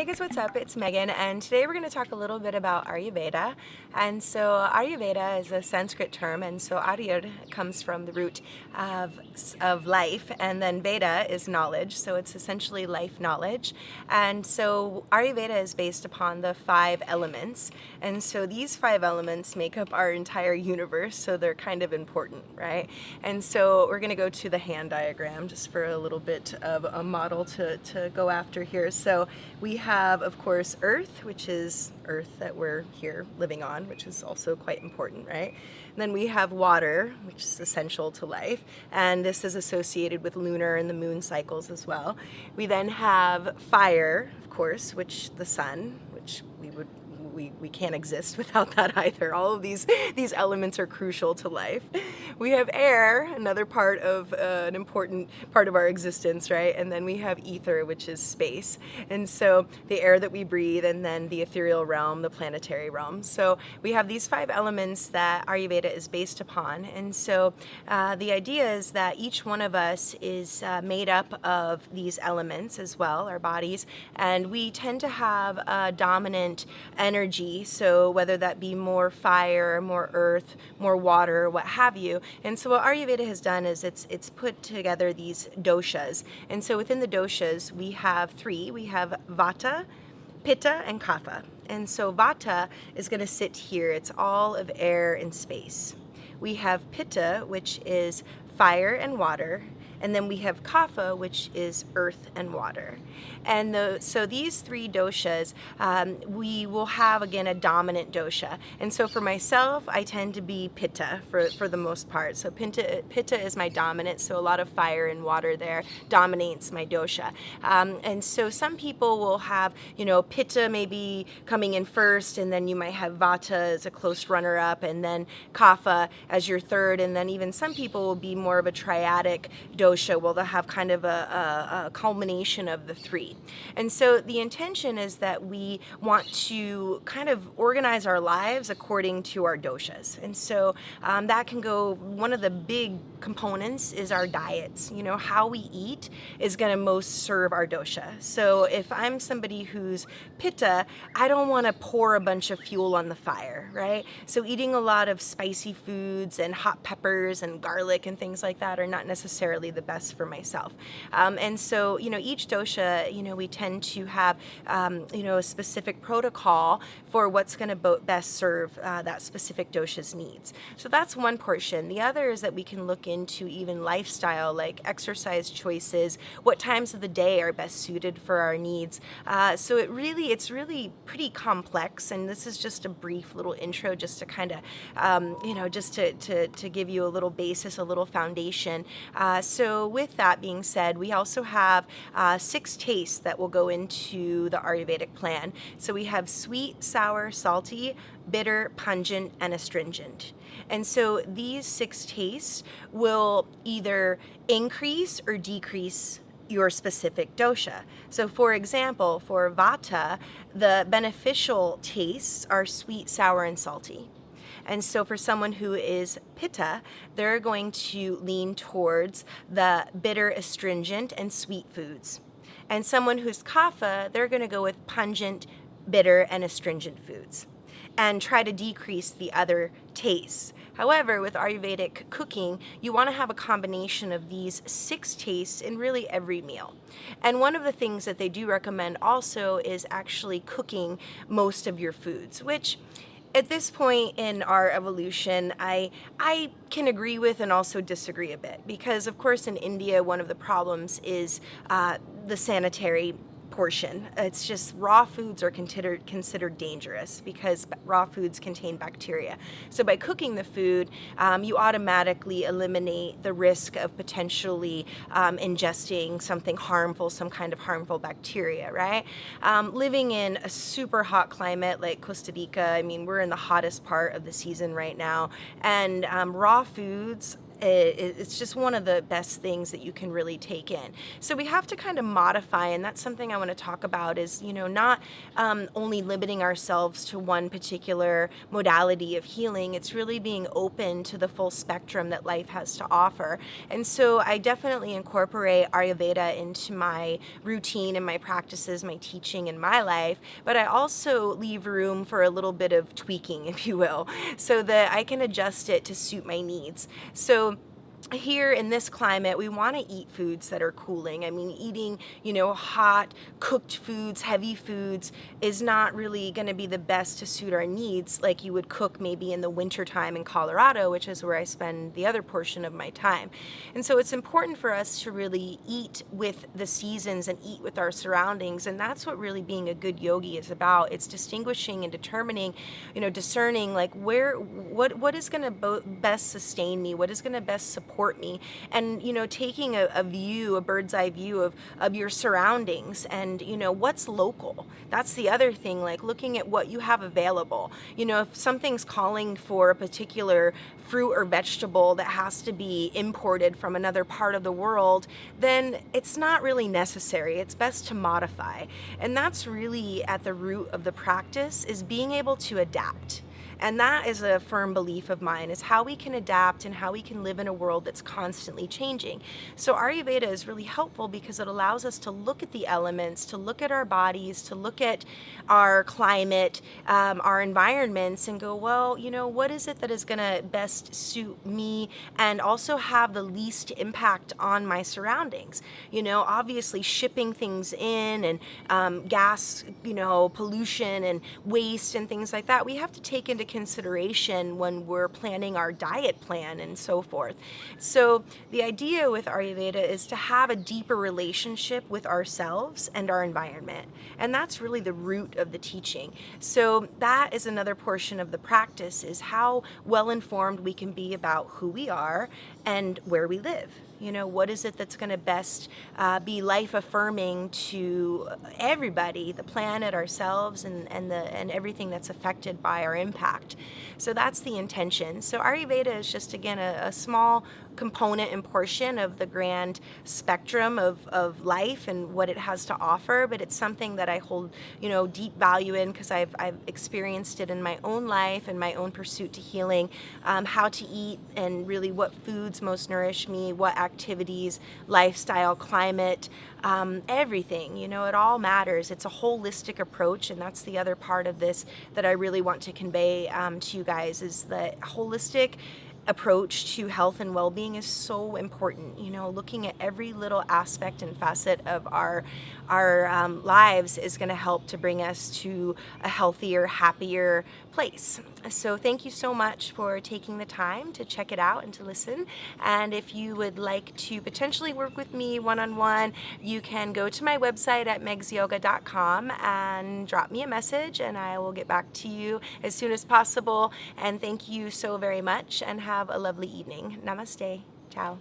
Hey guys, what's up? It's Megan, and today we're going to talk a little bit about Ayurveda. And so Ayurveda is a Sanskrit term, and so Ayur comes from the root of life, and then Veda is knowledge, so it's essentially life knowledge. And so Ayurveda is based upon the 5 elements, and so these 5 elements make up our entire universe, so they're kind of important, right? And so we're going to go to the hand diagram just for a little bit of a model to go after here. So we have, of course, Earth, which is Earth that we're here living on, which is also quite important, right? And then we have water, which is essential to life, and this is associated with lunar and the moon cycles as well. We then have fire, of course, which the sun, which we can't exist without that either. All of these elements are crucial to life. We have air, another part of an important part of our existence, right? And then we have ether, which is space. And so the air that we breathe, and then the ethereal realm, the planetary realm. So we have these 5 elements that Ayurveda is based upon. And so the idea is that each one of us is made up of these elements as well, our bodies, and we tend to have a dominant energy. So whether that be more fire, more earth, more water, what have you. And so what Ayurveda has done is it's put together these doshas. And so within the doshas, we have 3. We have Vata, Pitta, and Kapha. And so Vata is going to sit here. It's all of air and space. We have Pitta, which is fire and water. And then we have Kapha, which is earth and water. And so these 3 doshas, we will have, again, a dominant dosha. And so for myself, I tend to be Pitta for the most part. So Pitta is my dominant, so a lot of fire and water there dominates my dosha. And so some people will have, Pitta maybe coming in first, and then you might have Vata as a close runner-up, and then Kapha as your third, and then even some people will be more of a triadic dosha. Well, they'll have kind of a culmination of the 3. And so the intention is that we want to kind of organize our lives according to our doshas. And so that can go, one of the big components is our diets. How we eat is going to most serve our dosha. So if I'm somebody who's Pitta, I don't want to pour a bunch of fuel on the fire, right? So eating a lot of spicy foods and hot peppers and garlic and things like that are not necessarily the best for myself. And so, each dosha, we tend to have, a specific protocol for what's going to best serve that specific dosha's needs. So that's one portion. The other is that we can look into even lifestyle, like exercise choices, what times of the day are best suited for our needs. So it's really pretty complex, and this is just a brief little intro just to kind of, just to give you a little basis, a little foundation. So with that being said, we also have 6 tastes that will go into the Ayurvedic plan. So we have sweet, sour, salty, bitter, pungent, and astringent. And so these 6 tastes will either increase or decrease your specific dosha. So for example, for Vata, the beneficial tastes are sweet, sour, and salty. And so for someone who is Pitta, they're going to lean towards the bitter, astringent, and sweet foods. And someone who's Kapha, they're going to go with pungent, bitter, and astringent foods and try to decrease the other tastes. However, with Ayurvedic cooking, you want to have a combination of these 6 tastes in really every meal. And one of the things that they do recommend also is actually cooking most of your foods, which at this point in our evolution, I can agree with and also disagree a bit, because of course in India, one of the problems is the sanitary portion. It's just raw foods are considered dangerous because raw foods contain bacteria. So by cooking the food, you automatically eliminate the risk of potentially ingesting something harmful, some kind of harmful bacteria, right? Living in a super hot climate like Costa Rica, we're in the hottest part of the season right now, and raw foods it's just one of the best things that you can really take in. So we have to kind of modify, and that's something I want to talk about is, not only limiting ourselves to one particular modality of healing. It's really being open to the full spectrum that life has to offer. And so I definitely incorporate Ayurveda into my routine and my practices, my teaching in my life, but I also leave room for a little bit of tweaking, if you will, so that I can adjust it to suit my needs. So here in this climate, we want to eat foods that are cooling. I mean, eating, hot, cooked foods, heavy foods is not really going to be the best to suit our needs like you would cook maybe in the wintertime in Colorado, which is where I spend the other portion of my time. And so it's important for us to really eat with the seasons and eat with our surroundings. And that's what really being a good yogi is about. It's distinguishing and determining, discerning like what is going to best sustain me, what is going to best support me, and taking a view, a bird's eye view of your surroundings, and what's local. That's the other thing, like looking at what you have available. If something's calling for a particular fruit or vegetable that has to be imported from another part of the world, then it's not really necessary. It's best to modify. And that's really at the root of the practice, is being able to adapt. And that is a firm belief of mine, is how we can adapt and how we can live in a world that's constantly changing. So Ayurveda is really helpful because it allows us to look at the elements, to look at our bodies, to look at our climate, our environments, and go, well, what is it that is going to best suit me and also have the least impact on my surroundings? Obviously shipping things in and gas, pollution and waste and things like that, we have to take into consideration when we're planning our diet plan and so forth. So the idea with Ayurveda is to have a deeper relationship with ourselves and our environment. And that's really the root of the teaching. So that is another portion of the practice, is how well informed we can be about who we are and where we live. What is it that's going to best be life affirming to everybody, the planet, ourselves, and everything that's affected by our impact. So that's the intention. So Ayurveda is just, again, a small component and portion of the grand spectrum of life and what it has to offer, but it's something that I hold, deep value in, because I've experienced it in my own life and my own pursuit to healing, how to eat and really what foods most nourish me, what activities, lifestyle, climate, everything, it all matters. It's a holistic approach, and that's the other part of this that I really want to convey to you guys, is that holistic approach to health and well-being is so important. Looking at every little aspect and facet of our lives is going to help to bring us to a healthier, happier place. So thank you so much for taking the time to check it out and to listen. And if you would like to potentially work with me one-on-one, you can go to my website at megsyoga.com and drop me a message, and I will get back to you as soon as possible. And thank you so very much, and have a lovely evening. Namaste. Ciao.